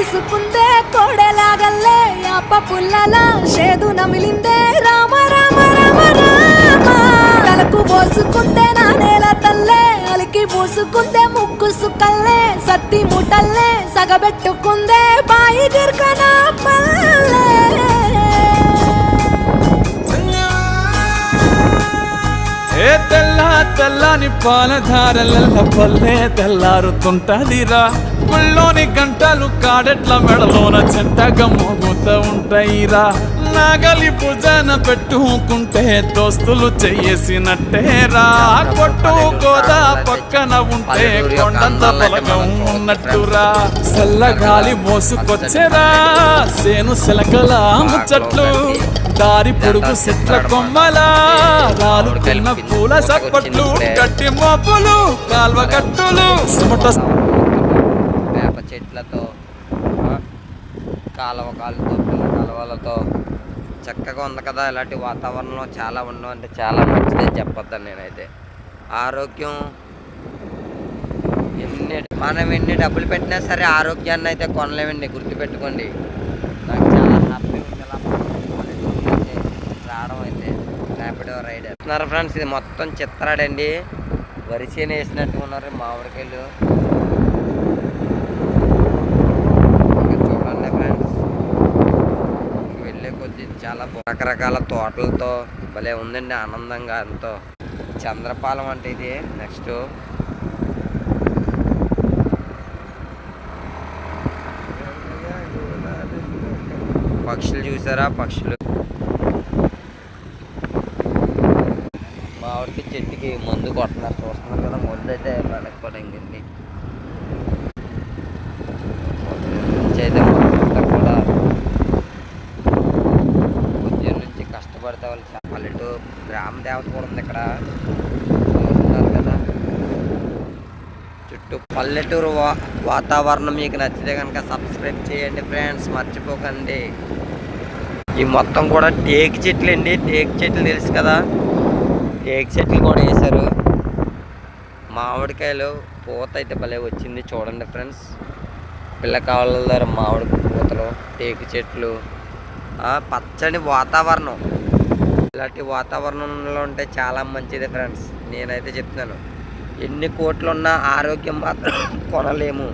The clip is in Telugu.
పూసుకుందే కోడెలాగల్లే యాప పుల్లలా షేదు నమిలిందే రామ రామ రామ రామ తలకు పోసుకుందే నా నేల తల్లే అలికి పూసుకుందే ముక్కు సుక్కల్లే సత్తి ముటల్లే సగబెట్టుకుందే బాయి గిర్కన పల్లె ఏ తెల్లని పాలధారల పల్లె తెల్లారుతుంటదిరా గుళ్ళోని గంటలు కాడెట్ల మెడలోన చెంటగా మోగుతూ ఉంటాయిరా నాగలి భుజన పెట్టుకుంటే దోస్తులు చెయ్యేసినట్టేరా కొట్టు గోదా పక్కన ఉంటే కొండంత బలగం ఉన్నట్టురా చల్లగాలి మోసుకొచ్చెరా సేను శిలకల ముచ్చట్లు దారి పొడుగు చెట్ల కొమ్మలా రాలు తిన్న పూల సప్పట్లు గట్టి మోపులు కాల్వ గట్టులు సిమట వేప చెట్లతో కాలువలతో పిల్ల కాలువలతో చక్కగా ఉంది కదా. ఇలాంటి వాతావరణంలో చాలా ఉండడం అంటే చాలా మంచిదని చెప్పొద్దని నేనైతే. ఆరోగ్యం మనం ఎన్ని డబ్బులు పెట్టినా సరే ఆరోగ్యాన్ని అయితే కొనలేమండి, గుర్తుపెట్టుకోండి. నాకు చాలా హ్యాపీ ఉంది రావడం అయితే ర్యాపిడో రైడ్ వస్తున్నారు ఫ్రెండ్స్. ఇది మొత్తం చిత్రాడండి, వరిసేన వేసినట్టు ఉన్నారు మామిడికాయలు. చూడండి ఫ్రెండ్స్, వెళ్ళే కొద్ది చాలా రకరకాల తోటలతో భలే ఉందండి, ఆనందంగా ఎంతో. చంద్రపాలెం అంటే ఇది. నెక్స్ట్ పక్షులు చూసారా, పక్షులు. మామిడికి చెట్టుకి మందు కొడుతున్నారు, చూస్తున్నారు కదా. మందు అయితే పడకపోయింది అయితే మొత్తం కూడా ఉద్యోగం నుంచి కష్టపడితే వాళ్ళు పల్లెటూరు గ్రామ దేవత కూడా ఉంది ఇక్కడ, చూస్తున్నారు కదా. చుట్టూ పల్లెటూరు వాతావరణం మీకు నచ్చితే కనుక సబ్స్క్రైబ్ చేయండి ఫ్రెండ్స్, మర్చిపోకండి. ఈ మొత్తం కూడా టేకు చెట్లు అండి, టేకు చెట్లు తెలుసు కదా, టేకు చెట్లు కూడా వేశారు. మామిడికాయలు పూత అయితే భలే వచ్చింది చూడండి ఫ్రెండ్స్. పిల్లకాయల దగ్గర మామిడి పూతలు, టేకు చెట్లు, పచ్చని వాతావరణం. ఇలాంటి వాతావరణంలో ఉంటే చాలా మంచిది ఫ్రెండ్స్, నేనైతే చెప్తున్నాను. ఎన్ని కోట్లు ఉన్నా ఆరోగ్యం మాత్రం కొనలేము.